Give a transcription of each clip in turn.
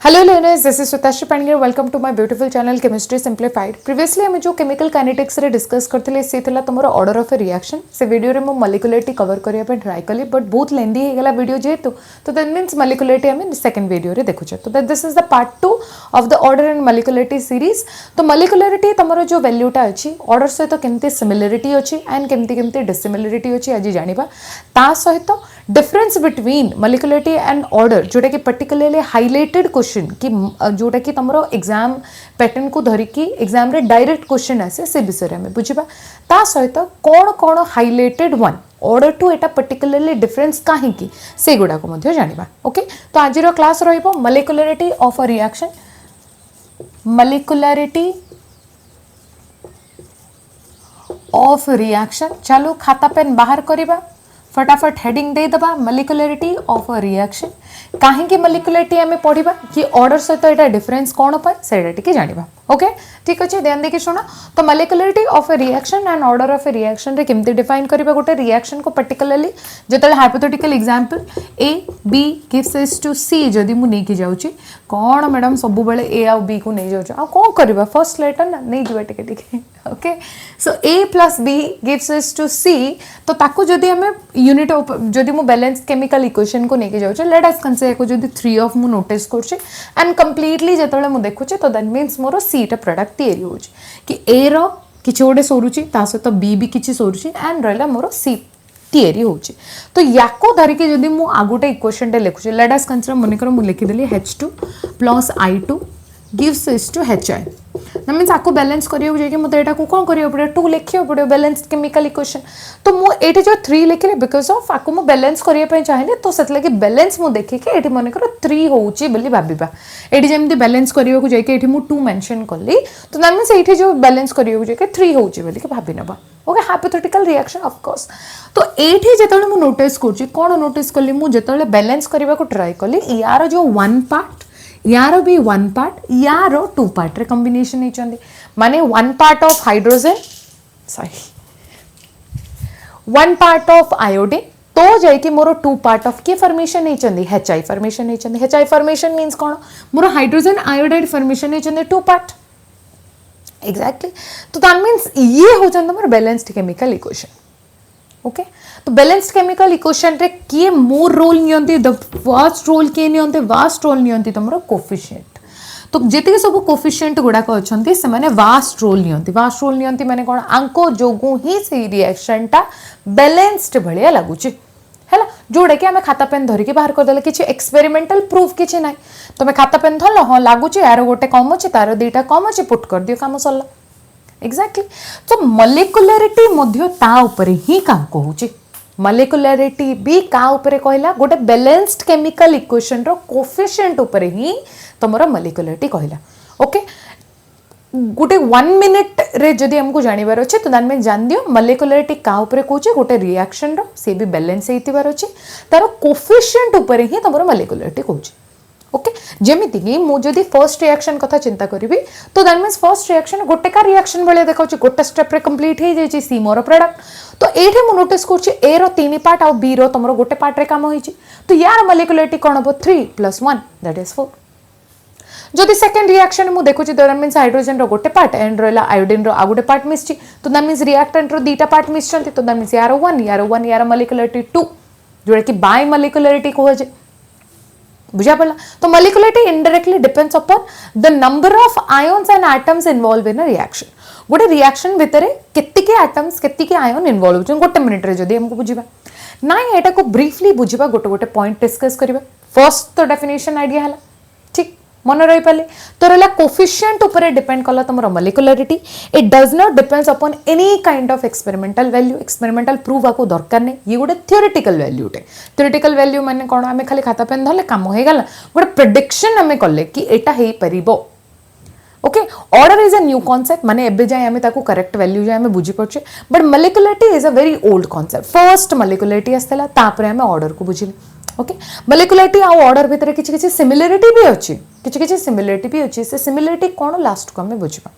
Hello learners, this is Sutashree Panigrahi. Welcome to my beautiful channel chemistry simplified. Previously आम जो chemical kinetics रे discuss करते सी तुम ऑर्डर ऑफ ए रिएक्शन। से वीडियो रे मो मॉलिक्युलरिटी कवर करने ट्राई कली बट बहुत लेंदी हो गला वीडियो जेहेतु तो दैट मीन्स मॉलिक्युलरिटी आम सेकंड वीडियो रे देखुचे। तो that this is the part 2 of the order and molecularity series. तो मॉलिक्युलरिटी तुम जो वैल्यूटा अच्छी ऑर्डर सहित केमती सिमिलरिटी अच्छी एंड केमती केमती डिसिमिलरिटी अच्छी आज जानिबा। ता सहित डिफरेंस बिटवीन मॉलिक्युलरिटी एंड ऑर्डर जोटा कि पर्टिकुलरली हाइलाइटेड क्वेश्चन कि जोटा कि तुम एग्जाम पैटर्न को धरिकी एग्जाम रे डायरेक्ट क्वेश्चन आसे से विषय में बुझा। ता सहित कौन कौन highlighted one order to Etah particularly difference कहीं से गुड़ा को जानिबा। ओके, तो आज क्लास रहिबो molecularity of a reaction. Molecularity of reaction, चलो खाता पेन बाहर करिबा, फटाफट हेडिंग दे दबा मॉलिक्युलरिटी ऑफ अ रिएक्शन। कहीं मॉलिक्युलरिटी आम पढ़ा कि ऑर्डर सहित यहाँ डिफरेंस कौन पाए से जानिबा। ओके, ठीक अच्छे, ध्यान देखिए शुण। तो molecularity of a reaction and order of a reaction रे केमती डिफाइन करिबा गोटे रिएक्शन को पर्टिकुलरली जेतले hypothetical example A B gives is to C जदि मु नेकी जाउची कौन मैडम सब बेले ए आ बी को नहीं जाउची आ कौन करिबा फर्स्ट लेटर ना नहीं जीवा टिके टिके। Okay, so A plus B gives is to C तो ताकू जदि हमें यूनिट जदि मु बैलेंस केमिकल इक्वेशन को नेकी जाउची लेट अस कंसीडर को जदि 3 ऑफ मु नोटिस करछि एंड कंप्लीटली जेतले मु देखुछि तो दैट मींस मोर सी टा प्रोडक्ट तैयारी होउछि कि ए रो किछि गोटे सोरुछि ता सहित बी भी किछि सोरुछि एंड रहला मोर सी तैयारी होउछि। तो याको धरिके जदि मु आगोटे इक्वेशन टे लिखुछि लेट अस कंसीडर मनेकर मु लिखि देली H2 plus I2 gives is to HI। ना मीन्स आपको बैलेंस करियो जे कि मते एटा को कोन करियो पड़े 2 लिखियो पड़े बैलेंस्ड केमिकल इक्वेशन। तो मु एटे जो 3 लिखले बिकॉज़ ऑफ आपको मु बैलेंस करिया पे चाहिए तो सेतले कि बैलेंस मु देखि के एटी मने करो 3 होउची बोली भाबिबा। एटी जेमती बैलेंस करियो को जे कि एटी मु 2 मेंशन करली तो ना मीन्स एटी जो बैलेंस करियो को जे कि 3 होउची बोली के भाबी नबा। Okay, hypothetical reaction of course. तो एठी जेतले मु नोटिस करछि कोन नोटिस करली मु जेतले बैलेंस करिवा को ट्राई करली यार जो 1 पार्ट यार भी 1 पार्ट यार 2 पार्ट रे कॉम्बिनेशन नहीं चंदी माने 1 part of hydrogen 1 part of iodine तो जाय कि मोर 2 पार्ट ऑफ के फॉर्मेशन नहीं चंदी HI फॉर्मेशन नहीं चंदी। HI फॉर्मेशन मींस कोन मोर हाइड्रोजन आयोडाइड फॉर्मेशन नहीं चंदी 2 पार्ट एग्जैक्टली। तो दैट मींस ये हो चंदा मोर बैलेंस्ड केमिकल इक्वेशन। ओके, तो बैलेंस्ड केमिकल इक्वेशन रे किए मोर रोल नियंती द फर्स्ट रोल के नियंते वास्ट रोल नियंती तमरो कोफिशिएंट। तो जेते सब कोफिशिएंट गुडा को अछंती से माने वास्ट रोल नियंती माने कोन आंको जोगु ही से रिएक्शन टा बैलेंस्ड भलिया लागुची हैला जोडे कि हमें खाता पेन धरि के बाहर कर देले किछि एक्सपेरिमेंटल प्रूफ किछि नै। तमे खाता पेन धरलो हां लागुची यार गोटे कम अछि तार दुईटा कम अछि पुट कर दियो काम सरला एग्जैक्टली। तो मॉलिक्युलरिटी मध्य ता ऊपर ही काम कहूची। मॉलिक्युलरिटी भी का ऊपर कहला गोटे बैलेंस्ड केमिकल इक्वेशन रो कोफिशिएंट ऊपर ही तमरा मॉलिक्युलरिटी कहला। ओके, गोटे 1 मिनिट रे जदि हमको जानिबार अछि तो दान में जान दियो मॉलिक्युलरिटी का ऊपर कहूची गोटे रिएक्शन रो से भी बैलेंस हेतिबार अछि तारो कोफिशिएंट ऊपर ही तमरा मॉलिक्युलरिटी कहूची। ओके, जेमिति कि मु जदि फर्स्ट रिएक्शन कथा चिंता करिवि तो दैट मींस फर्स्ट रिएक्शन गोटे का रिएक्शन बेले देखाउची गोटे स्टेप रे कंप्लीट हे जायची सी मोर प्रोडक्ट। तो एठे मु नोटिस करछि ए रो 3 पार्ट आ बी रो तमरो गोटे पार्ट रे काम होईची तो यार मॉलिक्युलरिटी कोन हो 3 + 1 दैट इज 4। जदि सेकंड रिएक्शन मु देखुची दैट मींस हाइड्रोजन रो गोटे पार्ट एंड रोला आयोडीन रो आ गोटे पार्ट मिसची तो दैट मींस रिएक्टेंट रो दीटा पार्ट मिसचंती तो दैट मींस यार 1 यार मॉलिक्युलरिटी 2 जोडे कि बाय मॉलिक्युलरिटी को जे बुझा पड़ा। तो molecularity indirectly depends upon the number of ions and atoms involve in a reaction. गोटे रिएक्शन भितर केतिके एटम्स केतिके आयन इन्वॉल्व होचन गोटे मिनिट रे जदी हमको बुझिबा नाइ एटा को ब्रीफली बुझिबा गोटे गोटे पॉइंट डिस्कस करिबा। फर्स्ट तो डेफिनेशन आइडिया हला ठीक मन रही पाले तो रहला कोफिशिएंट ऊपर डिपेंड कला तमरो molecularity. It does not depends upon any kind of experimental value. Experimental proof आको दरकार नै ये गोटे थियोरेटिकल वैल्यू टे। थियोरेटिकल वैल्यू माने कोन हमें खाली खाता पेन धरले काम हो गला गोटे प्रेडिक्शन हमें करले कि एटा हे परिबो। Okay, order is a new concept माने एबे जाय हमें ताको करेक्ट वैल्यू जाय हमें बुझी पड़छे but molecularity is a very old concept. First molecularity आस्तला तापरे हमें ऑर्डर को बुझिले। ओके, मॉलिक्युलरिटी आ ऑर्डर भितर किछि किछि सिमिलरिटी भी अछि से सिमिलरिटी कोन लास्ट को हमें बुझिबा।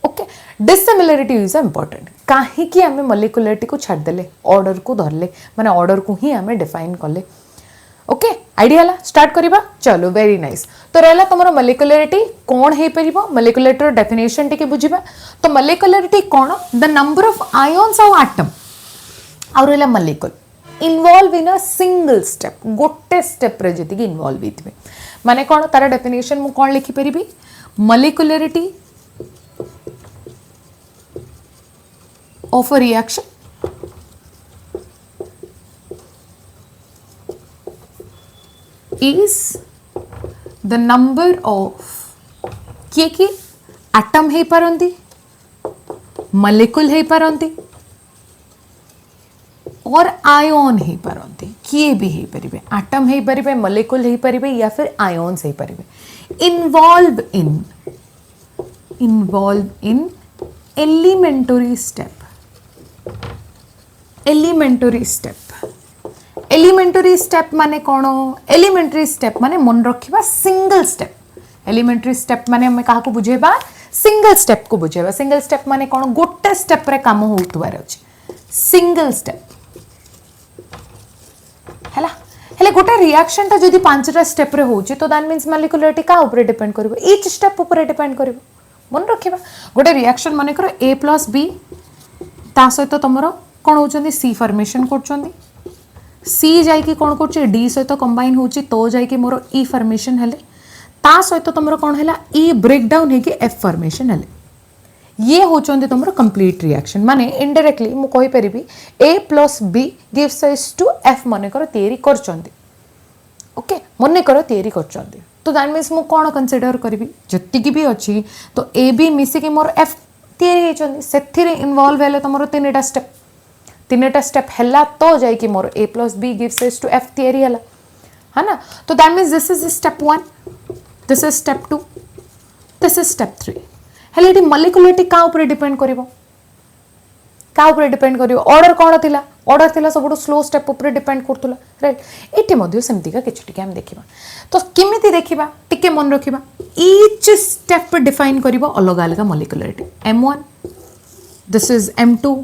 ओके, डिसिमिलरिटी इज इंपोर्टेंट काहे कि हमें मॉलिक्युलरिटी को छाड़ देले ऑर्डर को धरले माने ऑर्डर को ही हमें डिफाइन करले। ओके, आइडिया है स्टार्ट करवा चलो वेरी नाइस तो रहा तुम मॉलिक्युलरिटी कौन है परिबो मॉलिक्युलरिटी डेफिनेशन टिके बुझिबा तो मॉलिक्युलरिटी कौन the number of ions of atom और रहा molecule involve in a single step गोटे स्टेप रे जति इन्वॉल्व होइतबे माने कौन तार डेफिनेशन मु कौन लिखि परिबी molecularity of a reaction is the number of किए एटम है पारंती मॉलिक्यूल है पारंती और आयन है पारंती किए भी है परिबे एटम है परिबे मॉलिक्यूल है परिबे या फिर आयन्स है परिबे इन्वॉल्व इन एलिमेंटरी स्टेप माने कौन एलिमेंटरी स्टेप माने मन रखिबा सिंगल स्टेप एलिमेंटरी स्टेप माने हमें काहा को बुझेबा सिंगल स्टेप को बुझेबा सिंगल स्टेप माने कौन गोटे स्टेप रे काम होतुवार अछि सिंगल स्टेप हैला हेले गोटे रिएक्शन ता जदी पांचटा स्टेप रे होची तो दैट मींस मॉलिक्युलरिटी का ऊपर डिपेंड करबो ईच स्टेप ऊपर डिपेंड करबो मन रखिबा गोटे रिएक्शन माने करो a + b ता सहित तमरो कोन होचंदी c फॉर्मेशन करचंदी सी जाइकी कौन कर डी सहित कंबाइन होची तो जाइकी मोर ई फॉर्मेशन हेले ता सहित तुमरो कौन हैला ई ब्रेक डाउन है कि एफ फॉर्मेशन हेले ये होचंदी तुमरो कंप्लीट रिएक्शन माने इनडायरेक्टली मु कहि परिबी a + b gives rise to f माने कर तयारी करचंदी ओके मने कर तयारी करचंदी तो दैट मींस मु कोन कंसीडर करबी जत्ती की भी अछि तो a b मिसी के मोर f तयारी हेचंदी सेथिरे इन्वॉल्व हेले तुमरो तीनटा स्टेप तीनटा स्टेप हैला तो जाई कि मोर a + b gives rise to f theory हैला है ना तो that means this is step 1 this is step 2 this is step 3 हैले एटी मॉलिक्युलरिटी का ऊपर डिपेंड करिवो ऑर्डर कोन थिला ऑर्डर थिला सबडो स्लो स्टेप ऊपर डिपेंड करथुला राइट एटी मध्य सेमती का किछ टिके हम देखिबा तो किमिति देखिबा टिके मन रखिबा ईच स्टेप डिफाइन करिवो अलग अलग मॉलिक्युलरिटी m1 this is m2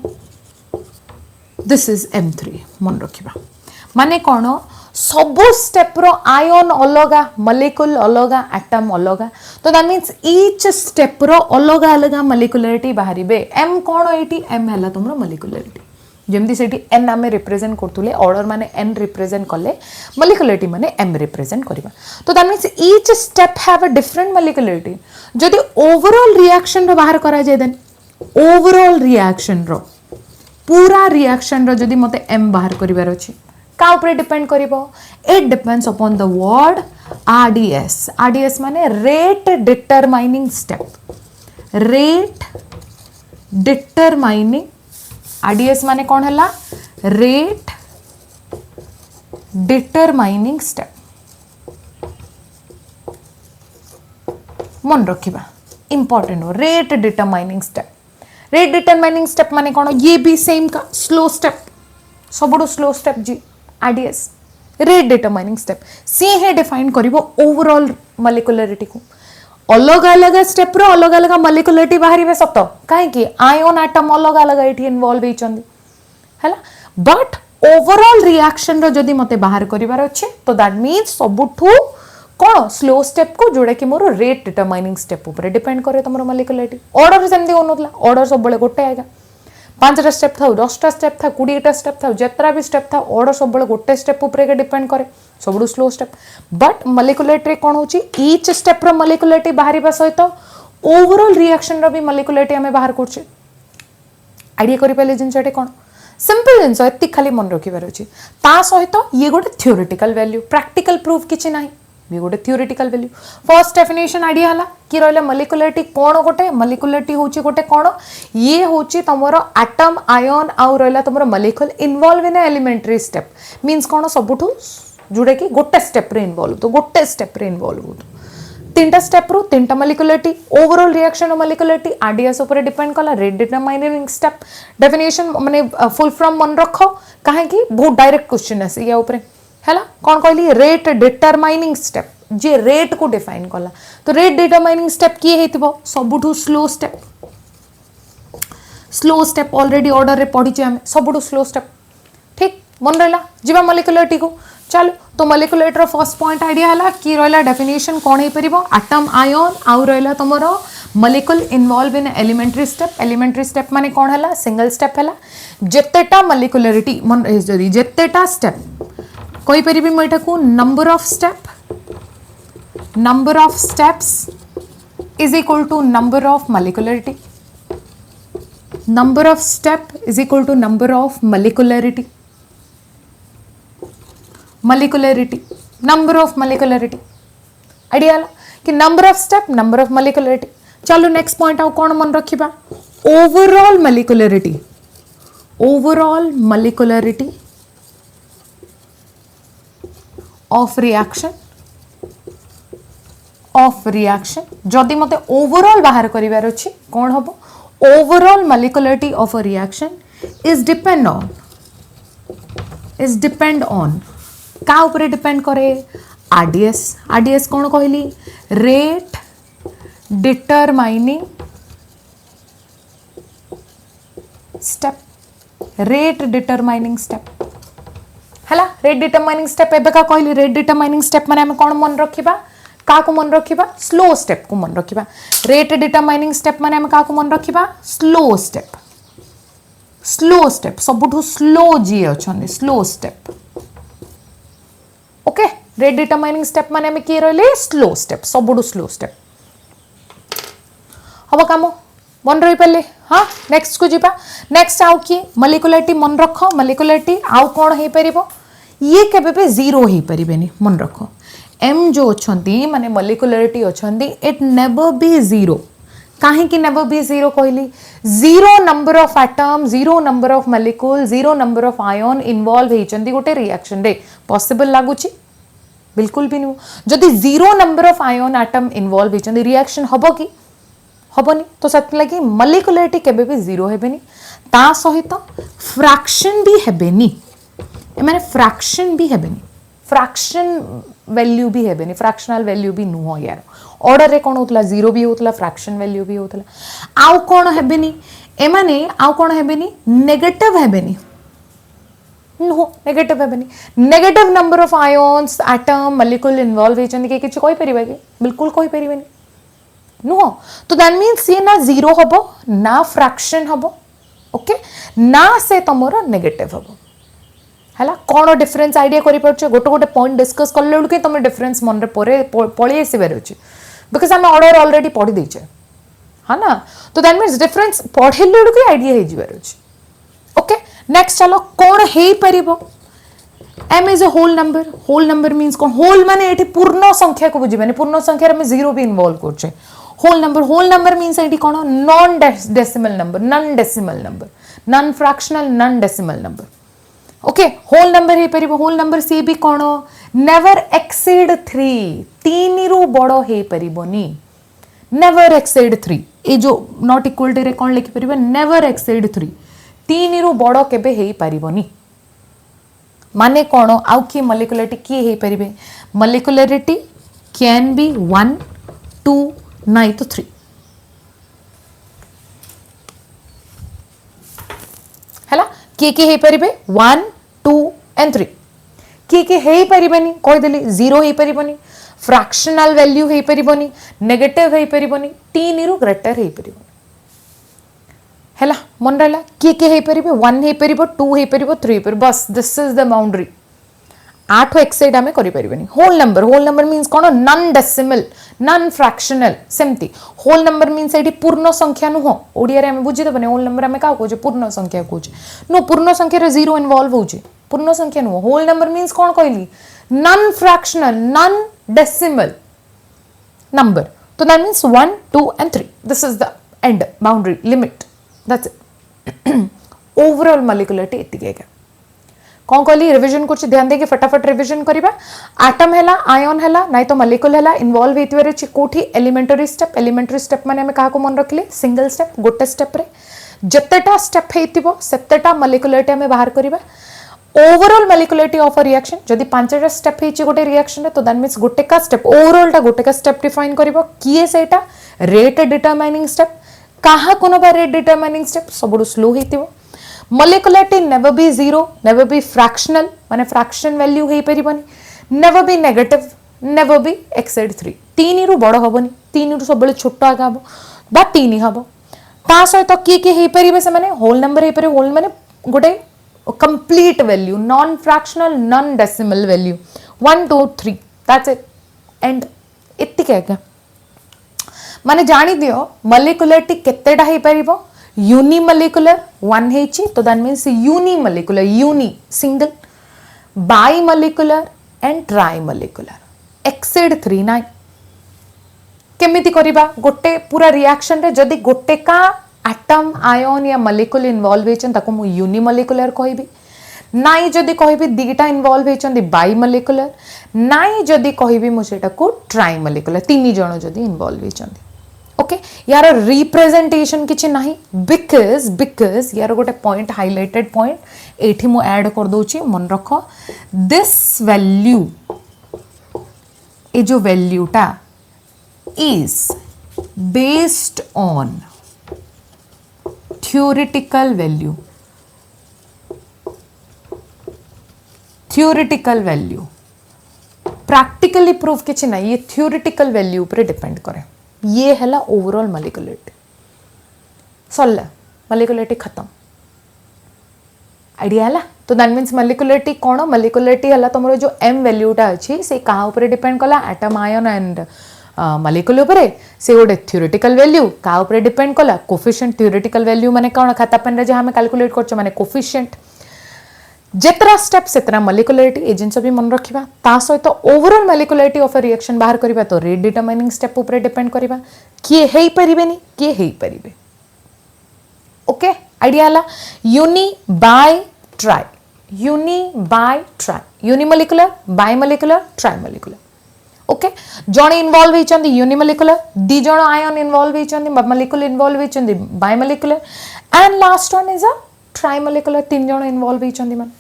this is m3 मन रखिबा माने कौन सब स्टेप रो आयन अलग मॉलिक्यूल अलग एटम अलग तो दैट मींस ईच स्टेप रो अलग अलग मॉलिक्युलरिटी बाहरिबे m कौन एटी m हैला तुमरो मॉलिक्युलरिटी जेमती सेठी n आमे रिप्रेजेंट करथुले ऑर्डर माने n रिप्रेजेंट करले मॉलिक्युलरिटी माने m रिप्रेजेंट करबा तो that means each step have a different मॉलिक्युलरिटी जदी ओवरऑल रिएक्शन रो बाहर करा जाय देन ओवरऑल रिएक्शन रो पूरा रिएक्शन रो जदी मते m बाहर करिवार अछि का ऊपर डिपेंड करिवो it depends upon the word rds माने rate determining step rate determining rds माने कोन हला रेट डिटरमाइनिंग स्टेप मन रखिबा इंपोर्टेंट हो rate determining step rate determining step माने कौन ये भी सेम का स्लो स्टेप सबडो स्लो स्टेप जी आरडीएस रेट डिटरमाइनिंग स्टेप सी है डिफाइन करिवो ओवरऑल मॉलिक्युलरिटी को अलग अलग स्टेप रो अलग अलग मॉलिक्युलरिटी बाहरिबे सत काहे कि आयन एटम अलग अलग एठी इन्वॉल्व हेचंदी हैला बट ओवरऑल रिएक्शन रो जदी मते बाहर करिवार अछि तो दैट मींस सबठू कौन स्लो स्टेप को जोड़े कि मोर रेट डिटरमाइनिंग स्टेप ऊपर डिपेंड करे तुम मॉलिक्युलरिटी ऑर्डर सेमती होनथला ऑर्डर सब बळे गोटे आएगा 5टा स्टेप था 10टा स्टेप था 20टा स्टेप था जतरा भी स्टेप था ऑर्डर सब बळे गोटे स्टेप ऊपर डिपेंड करे सबडू स्लो स्टेप बट मॉलिक्युलरिटी कौन होची ईच स्टेप रो मॉलिक्युलरिटी बाहरिबा सहित ओवरऑल रिएक्शन रो भी मॉलिक्युलरिटी हमें बाहर करछे आइडिया करि पले जिनसटे कोन सिंपल जिनस एति खाली मन रखिबार अछि ता सहित ये गोटे थ्योरेटिकल वैल्यू प्रैक्टिकल प्रूफ किछि नाही भी गोटे theoretical value first definition idea हला कि रहले मॉलिक्युलरिटी कोन गोटे मॉलिक्युलरिटी होची गोटे कोन ये होची तमरो एटम आयन आउ रहला तमरो molecule involve in elementary step means कोन सबठू जुड़े कि गोटे स्टेप रे इन्वॉल्व तो गोटे स्टेप रे इन्वॉल्व हो तीनटा स्टेप रो तीनटा मॉलिक्युलरिटी ओवरऑल रिएक्शन मॉलिक्युलरिटी आरडीएस ऊपर डिपेंड कला रेट डिटरमाइनिंग स्टेप डेफिनेशन माने फुल फॉर्म मन रखो काहे कि बहुत डायरेक्ट क्वेश्चन आसे या ऊपर हैला कौन कहली रेट डिटरमाइनिंग स्टेप जे रेट को डिफाइन कला तो रेट डिटरमाइनिंग स्टेप किए हेतिबो सबठू स्लो स्टेप ऑलरेडी ऑर्डर रे पढी हम सबठू स्लो स्टेप ठीक मन रहला जीवा मॉलिक्युलरिटी को चलो तो मॉलिक्यूलर फर्स्ट पॉइंट आइडिया हला कि रहला डेफिनेशन कोन हे परिबो एटम आयन आउ रहला तमरो molecule involve in elementary step माने कोन हला सिंगल स्टेप हला जेतेटा मॉलिक्यूलरिटी मन जदी जेतेटा स्टेप कोई परिबी म एटा को number of steps is equal to number of molecularity. Number of step is equal to number of molecularity. Number of molecularity. Idea कि number of step, number of molecularity. चलो next point आओ कौन मन रखिबा overall molecularity. Overall molecularity of reaction जदि मते overall बाहर करिवार अछि कोन हबो overall molecularity of a reaction is depend on का ऊपर डिपेंड करे आरडीएस कोन कहली रेट डिटरमाइनिंग स्टेप हला रेट डिटरमाइनिंग स्टेप एबे का कहली रेट डिटरमाइनिंग स्टेप माने हम कोन मन रखिबा का को मन रखिबा स्लो स्टेप को मन रखिबा रेट डिटरमाइनिंग स्टेप माने हम का को मन रखिबा स्लो स्टेप सबुठु स्लो जी अछन slow step okay rate determining step माने हम के रहले स्लो स्टेप सबुठु स्लो स्टेप हबो काम मन रही पले हां नेक्स्ट को जीबा नेक्स्ट आउ की मॉलिक्यूलरिटी मन रखो मॉलिक्यूलरिटी आउ कोन हे परिबो ये केबे पे जीरो हे परिबेनी मन रखो एम जो अच्छी माने मॉलिक्यूलरिटी अच्छी इट नेवर बी जीरो कहीं नेवर बी जीरो कहली zero number of atom zero number of molecule zero number of ion involve होती गोटे रिएक्शन रे पॉसिबल लगुच बिल्कुल भी नुह जदि zero number of ion atom involve होती रिएक्शन हम कि हेनी तो से लगी मॉलिक्यूलरिटी केबे भी जीरो हेबेनी ता सहित फ्रैक्शन भी हेबेनी माने फ्रैक्शन भी हेबेनी फ्रैक्शन वैल्यू भी हेबेनी फ्रैक्शनल वैल्यू भी नुह यार ऑर्डर रे कोन होतला जीरो भी होतला फ्रैक्शन वैल्यू भी होतला आउ कोन हेबेनी एमाने आउ कोन हेबेनी नेगेटिव हेबेनी नुह नेगेटिव हेबेनी negative number of ions atom molecule involve हेचंदी के किछ कोइ परिबा के बिल्कुल कोइ परिबेनी नुह तो दैट मींस ये ना जीरो हबो ना फ्रैक्शन हबो ओके ना से तमरो नेगेटिव हबो हला कौन डिफरेंस आइडिया करि परछ गोटे गोटे पॉइंट डिस्कस कर लेउ के तुम डिफरेंस मन रे परे पळी आसीबार अछि बिकॉज़ हम ऑर्डर ऑलरेडी पढी दैछे हा ना तो दैट मींस डिफरेंस पढे लेउ के आइडिया हे जिबार अछि ओके नेक्स्ट चलो कौन हे परिबो m is a whole number means कौन होल माने एठी पूर्ण संख्या को बुझिबानी पूर्ण संख्या रे में जीरो भी इन्वॉल्व करछे होल नंबर मींस एठी कौन non decimal number non fractional non decimal number okay whole number हे परिबो होल नंबर सी भी कोन नेवर एक्सीड 3 तीन रु बड़ो हे परिबोनी नेवर एक्सीड 3 ए जो नॉट इक्वल टू रे कोन लिखि परिबो नेवर एक्सीड 3 तीन रु बड़ो केबे हे परिबोनी माने कोन आउ की मॉलिक्यूलरिटी की हे परिबे मॉलिक्यूलरिटी कैन बी 1 2 नहीं तो 3 हैला के हे परिबे 1 2 एंड 3 के हे परिबेनी कहि देली जीरो हे परिबोनी फ्रैक्शनल वैल्यू हे परिबोनी नेगेटिव हे परिबोनी 3 रु ग्रेटर हे परिबोनी हैला मन रहला के हे परिबे 1 हे परिबो 2 हे परिबो 3 पर बस this is the boundary 8 Exide हमें करि परिबेनी होल नंबर मींस कोन नॉन डेसिमल नॉन फ्रैक्शनल सेमती होल नंबर मींस एडी पूर्ण संख्या नु हो ओडिया रे हमें बुझी दबने होल नंबर हमें का कोजे पूर्ण संख्या कोजे नो पूर्ण संख्या रे जीरो इन्वॉल्व होजे पूर्ण संख्या नु होल नंबर मींस कोन कहली non fractional non decimal number तो that means 1 2 and 3 this is the end boundary limit that's it overall molecularity एतिकेगा कौन कहली रिविजन कुछ ध्यान देके फटाफट रिविजन करिबा एटम हैला आयन हैला नहीं तो मॉलिक्यूल हैला इन्वॉल्व हेतिबार अछि कोठी एलिमेंटरी स्टेप माने हमें का को मन रखले सिंगल स्टेप गोटे स्टेप रे जतेटा स्टेप हेतिबो सेतेटा मॉलिक्यूलरिटी हमें बाहर करिबा overall molecularity of a reaction जदि पांचटा स्टेप हेछि गोटे रिएक्शन रे तो दैट मींस गोटे का स्टेप ओवरऑल टा गोटे का स्टेप डिफाइन करिबो किए सेटा रेट डिटरमाइनिंग स्टेप कहा कोनो बा रेट डिटरमाइनिंग स्टेप सबुडु स्लो हेतिबो molecularity never be zero, never be fractional माने fraction value हेई परिबनी, never be negative, never be exceed 3 तीन रु बड़ हबनी, तीन रु सब छोट आगा हबो बा तीन हबो ता सहित किए हेई परिबे से माने होल नंबर हेई परिबे होल माने गोटे complete value non fractional non decimal value 1 2 3 that's it and एतिक आज्ञा माने जानी दियो मॉलिक्युलरिटी केतेटा हेई परिबो यूनिमॉलिक्युलर 1 हेची तो that means unimolecular uni single bimolecular and trimolecular exceed 3 9 केमिति करिबा गोटे पूरा रिएक्शन रे जदी गोटे का एटम आयन या मॉलिक्यूल इन्वॉल्व हेचन ताको मु यूनिमॉलिक्युलर कहबी नाई जदी कहबी दीटा इन्वॉल्व हेचन बाइमॉलिक्युलर नाई जदी कहबी मु सेटा को ट्राइमॉलिक्युलर तीन जण जदी इन्वॉल्व हेचन ओके यार रिप्रेजेंटेशन किछि नाही बिकॉज यार गोटे पॉइंट हाइलाइटेड पॉइंट एठी मु ऐड कर दोची मन रखो दिस वैल्यू ए जो वैल्यू टा is based on theoretical value practically proof किछि ना ये theoretical value पर डिपेंड करे ये हैला ओवरऑल मॉलिक्युलरिटी सल्ला मॉलिक्युलरिटी खत्म आइडिया हैला तो दैट मीन्स मॉलिक्युलरिटी कोन मॉलिक्युलरिटी हैला तमरो जो m वैल्यू टा अछि से कहा ऊपर डिपेंड कला एटम आयन एंड मॉलिक्यूल उपरे से गोटे थ्योरेटिकल वैल्यू का ऊपर डिपेंड कला कोफिशिएंट थ्योरेटिकल वैल्यू माने कोन खाता पेन रे जे हम कैलकुलेट करछ माने कोफिशिएंट जेतरा स्टेप सेतरा मॉलिक्युलरिटी ए जिंस भी मन रखिबा ता सहित overall molecularity of a reaction बाहर करबा तो रेट डिटरमाइनिंग स्टेप ऊपर डिपेंड करबा किए हेई परिबेनी किए हेई परिबे ओके आइडिया हला uni bi tri unimolecular bimolecular trimolecular okay जण इन्वॉल्व होइचंदी यूनिमॉलिक्युलर दी जण आयन इन्वॉल्व होइचंदी मॉलिक्यूल इन्वॉल्व होइचंदी bimolecular and last one is a trimolecular तीन जण इन्वॉल्व होइचंदी मन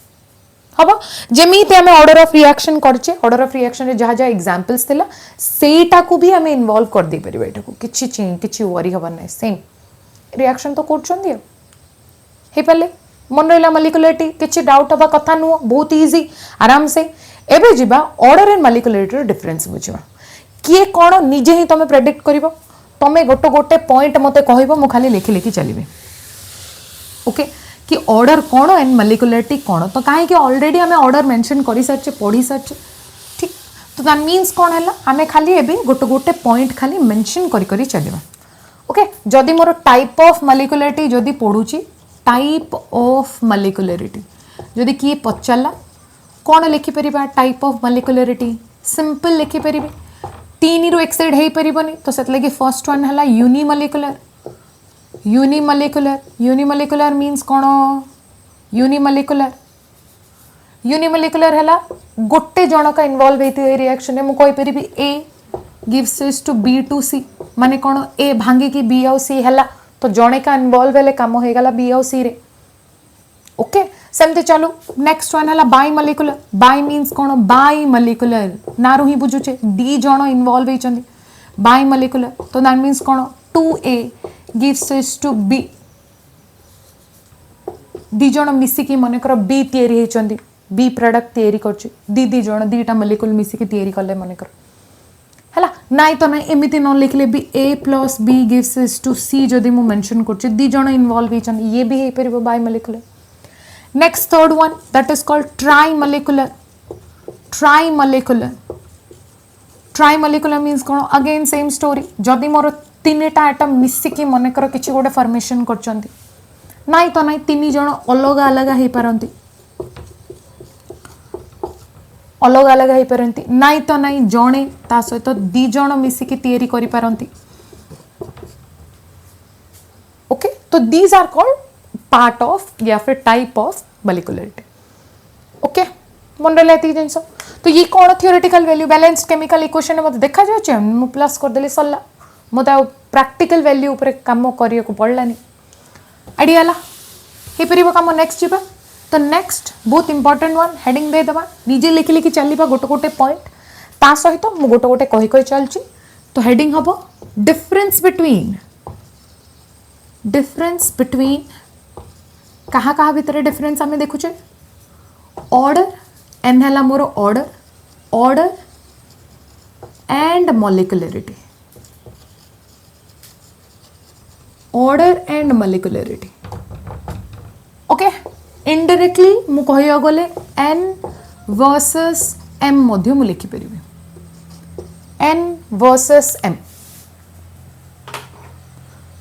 हबो जेमिति हमें ऑर्डर ऑफ रिएक्शन करचे ऑर्डर ऑफ रिएक्शन रे जहा जहा एग्जांपल्स थिला सेटा को भी हमें इन्वॉल्व कर दे परिबा एटा को किछि वरी हबन नै सेम रिएक्शन तो करचंदी हे पले मन रहला मॉलिक्युलरिटी किछि डाउट हबा कथा नु बहुत इजी आराम से एबे जिबा ऑर्डर एंड मॉलिक्युलरिटी डिफरेंस बुझिबा किए कोन निजे ही तमे प्रेडिक्ट करिवो तमे गोटे पॉइंट मते कहइबो मु खाली लिखि लिखि चलीबे ओके कि ऑर्डर कोन एंड मॉलिक्युलरिटी कोन तो काहे कि ऑलरेडी हमें ऑर्डर मेंशन करि सरचे पढी सरचे ठीक तो दैट मींस कोन हला हमें खाली एबे गोटे पॉइंट खाली मेंशन करि करि चलीबा ओके जदी मोर टाइप ऑफ मॉलिक्युलरिटी जदी पढुची टाइप ऑफ मॉलिक्युलरिटी जदी की पचला कौन लिखिपर टाइप ऑफ मॉलिक्युलरिटी सिंपल लिखिपर तीन रु एक्सेड हो पारनी तो से लगे फर्स्ट वन है यूनिमॉलिक्युलर मीन्स कौन यूनिमॉलिक्युलर है गोटे जनक इन्वॉल्व होते रिएक्शन में मुझे कहीपरि A gives to B to C माने कौन ए भांगी की बी आउ सी है तो जड़े का इन्वॉल्व हेले काम हो गला बी आउ सी रे ओके सेमते चलो नेक्स्ट वन है बाइमॉलिक्युलर बाइ मीन्स कौन बाइमॉलिक्युलर ना रू ही बुझुचे डी जण इन्वॉल्व होइचंदी बाइमॉलिक्युलर तो दैट मीन्स कौन 2a गिव्स टू b दी जण मिसिकी मन कर b तयारी होइचंदी b प्रोडक्ट तयारी करछि दी जण दीटा मॉलिक्यूल मिसिकी तयारी करले मन कर हला नाइ तो नाइ एमिति न लिखले भी a + b gives to c जदी मु मेंशन करछि दी जण इन्वॉल्व होइचंदी ये भी हे परिबो बाइमॉलिक्युलर next third one that is called trimollecular means कौन again same story जदि मोर तीनटा एटम मिसिकी मन कर किछि गोटे फॉर्मेशन करचंती नाइ तो नाइ तीन जण अलग अलग हे पारंती नाइ तो नाइ जणे ता सहित दी जण मिसिकी तयारी करि पारंती ओके तो these are called part of या फिर टाइप ऑफ मॉलिक्युलरिटी ओके मन रहा है जिन तो ये कौन theoretical value balanced chemical equation में देखा जाए मु प्लस करदेली सरला मत प्रैक्टिकल वैल्यू ऊपर काम करिया को पड़लानी आइडिया ला हे परिबो काम नेक्स्ट जीवा तो नेक्स्ट बहुत इंपोर्टेंट वन हेडिंग दे दबा निजे लिखि लिखि चलीबा गोटे पॉइंट ता सहित मु गोटे कहि चलची तो हेडिंग हबो डिफरेंस बिटवीन कहा कहा भितर डिफरेन्स आम देखुचे ऑर्डर एन है मोर order order and molecularity order and molecularity okay indirectly मु कहिया गले एन वर्सेस एम मध्य मु लिखि परिबे एन वर्सेस एम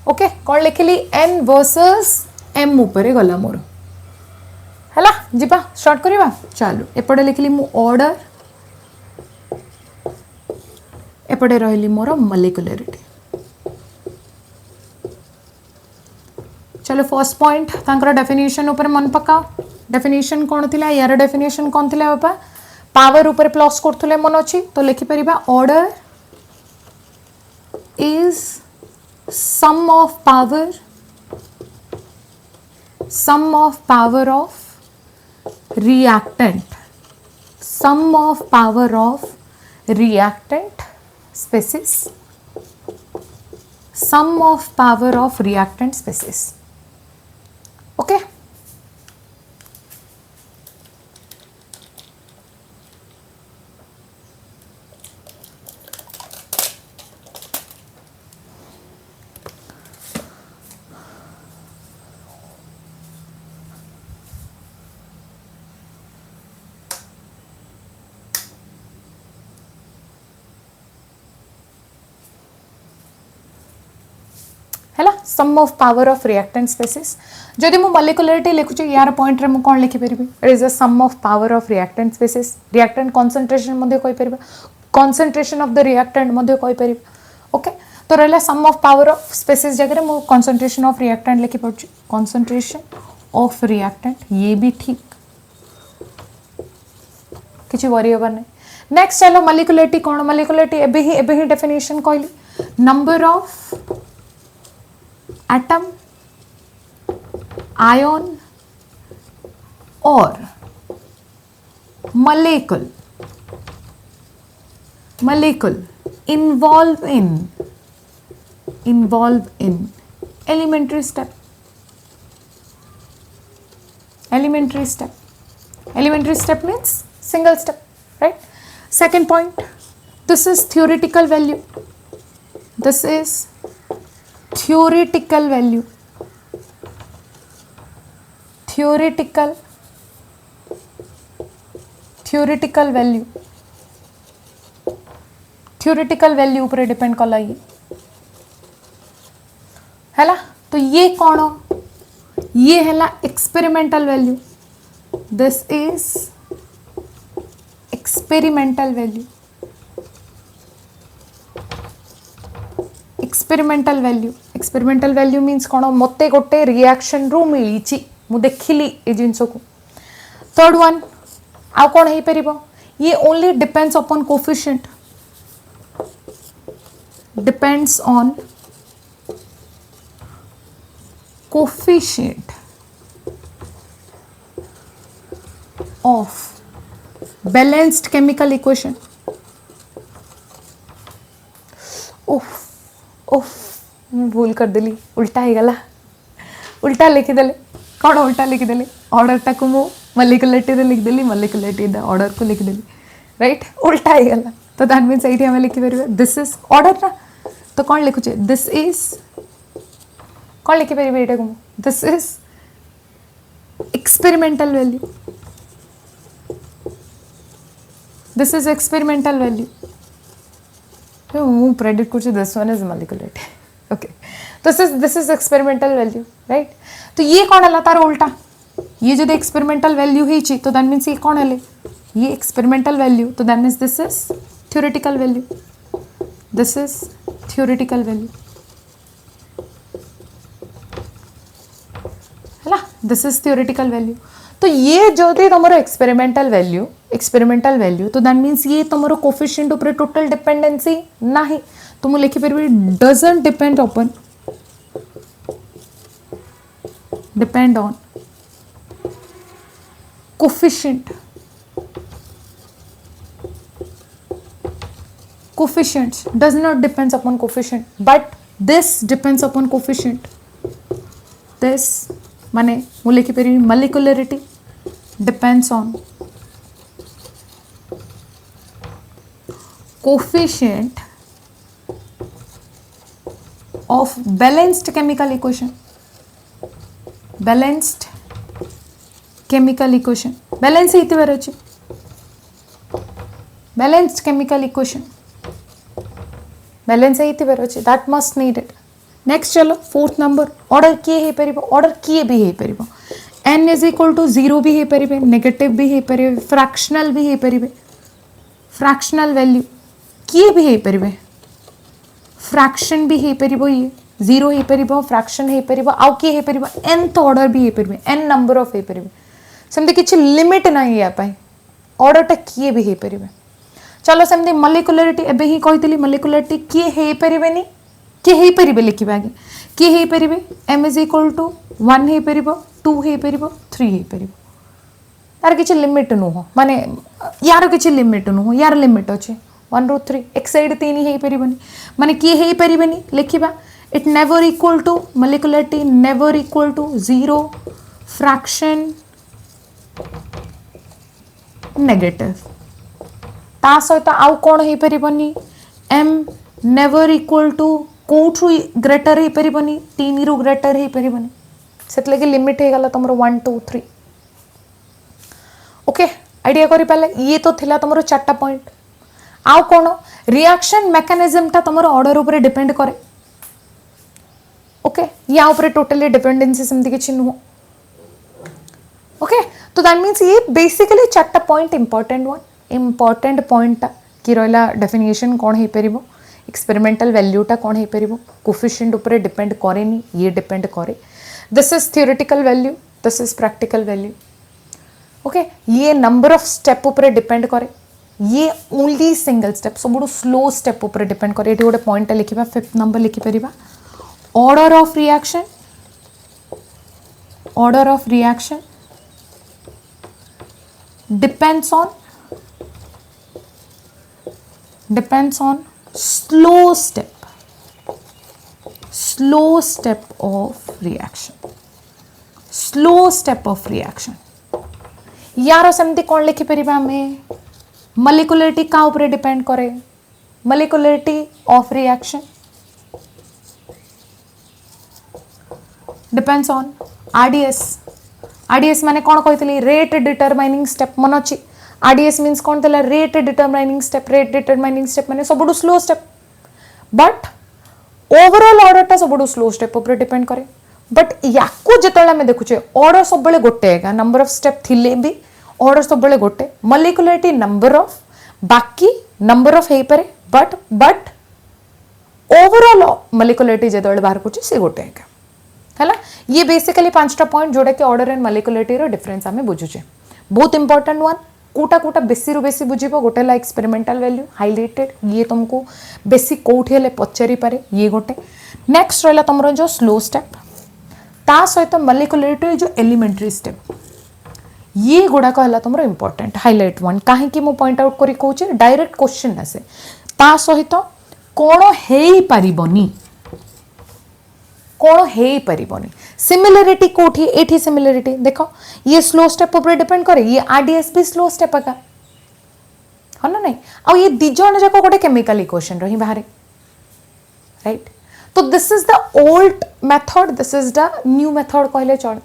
ओके कौन लिखिली एन वर्सेस एम ऊपर गला मोर हैला जिबा स्टार्ट करिबा चलो एपटे लिखिली मु ऑर्डर एपटे रहली मोर मॉलिक्युलरिटी चलो फर्स्ट पॉइंट तांकर डेफिनेशन ऊपर मन पकाओ डेफिनेशन कौन थिला यार डेफिनेशन कौन थिला बाबा पावर ऊपर प्लस करथुले मन अछि तो लिखि परिबा order is sum of power of reactant species sum of power of reactant species okay है sum of power of reactant species जदि मु मॉलिक्युलरिटी लिखुची यार पॉइंट रे मु कोन लिखि परिबे it is a sum of power of reactant species reactant concentration मध्ये कोइ परिबे कंसंट्रेशन ऑफ द रिएक्टेंट मध्ये कोइ परिबे ओके तो रहला सम ऑफ पावर ऑफ स्पेसीज जगह मु कंसंट्रेशन ऑफ रिएक्टेंट लिखि पड़छि कंसंट्रेशन ऑफ रिएक्टेंट ये भी ठीक किछि वरी होबा नै नेक्स्ट चलो मॉलिक्युलरिटी कोन मॉलिक्युलरिटी एबे ही डेफिनेशन कहली number of atom ion or molecule involve in elementary step means single step right second point this is theoretical value theoretical value ऊपर डिपेंड कला ये हैला तो ये कौन ये हैला experimental value this is experimental value experimental value means कौन मते गोटे रिएक्शन रू मिली मु देखिली ए जिंस को थर्ड वन आ कौन है परिबो ये only depends upon coefficient depends on coefficient of balanced chemical equation उफ भूल कर देली उल्टा ही गला उल्टा लिखिदेले कौन उल्टा लिखिदेली ऑर्डर टाक मु मॉलिक्युलरिटी रे लिखिदेली मॉलिक्युलरिटी द ऑर्डर को लिखिदेली राइट उल्टा ही गला तो दैट मींस एठी हम लिखि परिबे दिस इज ऑर्डर ना तो कौन लिखुचे दिस इज कौन लिखि परिबे एटा को दिस इज एक्सपेरिमेंटल वैल्यू मु प्रेडिक्ट करछि this one is molecularity okay this is experimental value right तो ये कौन है तार उल्टा ये जो एक्सपेरिमेंटल वैल्यू है तो दैट मीन्स ये कौन है ये एक्सपेरिमेंटल वैल्यू तो that means this is theoretical value है दिस इज थ्योरेटिकल वैल्यू तो ये जो तुम एक्सपेरिमेंटल वैल्यू तो दैट मीन्स ये तुम कोफिशिएंट ऊपर टोटल डिपेंडेंसी नहीं तुम लिखि परिबे doesn't depend on coefficients does not depends upon coefficient but this depends upon coefficient माने मु लिखि परिबी molecularity depends on coefficient of balanced chemical equation. Balanced chemical equation. Balance ହେଇତି ବାର अछि. Balanced chemical equation. Balance ହେଇତି ବାର अछि. That must need it. Next चलो fourth number. Order किए हे परिबो. Order किए भी हे परिबो. n is equal to 0 भी हे परिबे. Negative भी हे परिबे. Fractional भी हे परिबे. Fractional value किए भी हे परिबे. फ्रैक्शन भी हे परिबो ये जीरो हे परिबो फ्रैक्शन हे परिबो आउ के हे परिबो nth ऑर्डर भी हे परिबो n नंबर ऑफ हे परिबो सेमते किछि लिमिट नाही या पाई ऑर्डर टा किए भी हे परिबे चलो सेमते मॉलिक्युलरिटी एबे ही कहितली मॉलिक्युलरिटी किए हे परिबेनी के हे परिबे लिखिबा आगे के हे परिबे m is equal to 1 हे परिबो 2 हे परिबो 3 हे परिबो यार किछि लिमिट नु हो माने यार किछि लिमिट नु हो यार लिमिट अछि 1 ରୁ 3 एक साइड 3 हे परिबनी माने की हे परिबनी लिखिबा it never equal to molecularity never equal to 0 fraction negative ता सहित आउ कोन हे परिबनी m नेवर इक्वल टू कोठु ग्रेटर हे परिबनी 3 ରୁ ग्रेटर हे परिबनी सेतले के लिमिट हे गला तमरो 1 2 3 ओके आइडिया करि पाले ये तो थिला तमरो चारटा पॉइंट आउ कोन रिएक्शन मैकेनिज्म ता तमरो ऑर्डर ऊपर डिपेंड करे ओके या ऊपर टोटली डिपेंडेंसी समथि किछि नु ओके तो दैट मींस ये बेसिकली चारटा पॉइंट इंपोर्टेंट पॉइंट कि रहला डेफिनेशन कोन हे परिबो एक्सपेरिमेंटल वैल्यू ता कोन हे परिबो कोफिशिएंट ऊपर डिपेंड करेनी ये डिपेंड करे this is theoretical value this is practical value okay ये नंबर ऑफ स्टेप ऊपर डिपेंड करे ये ओनली सिंगल स्टेप सब स्लो स्टेप ऊपर डिपेंड करे गोटे पॉइंट लिखा फिफ्थ नंबर लिखिपर order of reaction depends on slow step of reaction यार सेमती कौन लिखिपर आमें मॉलिक्युलरिटी का ऊपर डिपेंड करे molecularity of reaction depends on RDS माने कौन कहितली रेट डिटरमाइनिंग स्टेप मन अछि आरडीएस मींस कौन तला रेट डिटरमाइनिंग स्टेप माने सबडू slow step but overall order ता सबडू स्लो स्टेप ऊपर डिपेंड करे बट याकू जेतला में देखुचे ऑर्डर सब बेले गोटे है नंबर ऑफ स्टेप थिले भी ऑर्डर सब बेले गोटे मॉलिक्युलरिटी नंबर ऑफ बाकी नंबर ऑफ हे परे बट ओवरऑल मॉलिक्युलरिटी जेतले बाहर कुछ से गोटे है हैला ये बेसिकली पांचटा पॉइंट जोड़ा कि ऑर्डर एंड मॉलिक्युलरिटी रो डिफरेंस हमें बुझुचे बहुत इंपोर्टेंट वन कोटा बेसी रु बेसी बुझिबो गोटे ला एक्सपेरिमेंटल वैल्यू हाइलाइटेड ये तुमको बेसी कोठी हेले पचारि पारे ये गोटे नेक्स्ट रहला तमरो जो स्लो स्टेप ता सहित मॉलिक्युलरिटी जो एलिमेंटरी स्टेप ये गुड़ाक है तुम इंपोर्टेंट हाइलाइट वन कहीं मु पॉइंट आउट करी कहूँ डायरेक्ट क्वेश्चन आसे ता सहित कौन है पारिबनी सिमिलरिटी कोठी एठी सिमिलरिटी देखो ये स्लो स्टेप ऊपर डिपेंड करे ये आरडीएस भी स्लो स्टेप का है ना नहीं आ ये दी जण जाक गोटे केमिकल इक्वेशन रही बाहर राइट तो this is the old method this is the new method कहले चल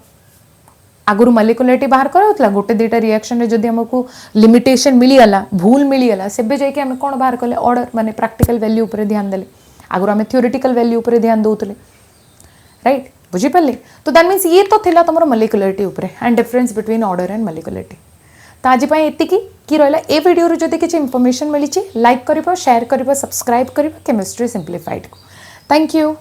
आगुरी मॉलिक्युलरिटी बाहर करा गोटे दुटा रिएक्शन रे जदि हमको लिमिटेशन मिलीगला भूल मिलीगला सेबे जाके हम कौन बाहर कले ऑर्डर माने प्रैक्टिकल वैल्यू ऊपर ध्यान देले आगुरी हम थियोरेटिकल वैल्यू ऊपर ध्यान दउतले राइट बुझी पाले तो दैट मीन्स ये तो थिला तमरो मॉलिक्युलरिटी ऊपर and difference between order and molecularity तो आज एतिकी कि रहा ए वीडियो जदि किसी इनफॉरमेशन मिली लाइक करिबो शेयर करिबो सब्सक्राइब करिबो केमिस्ट्री सिंप्लीफाइड को थैंक यू।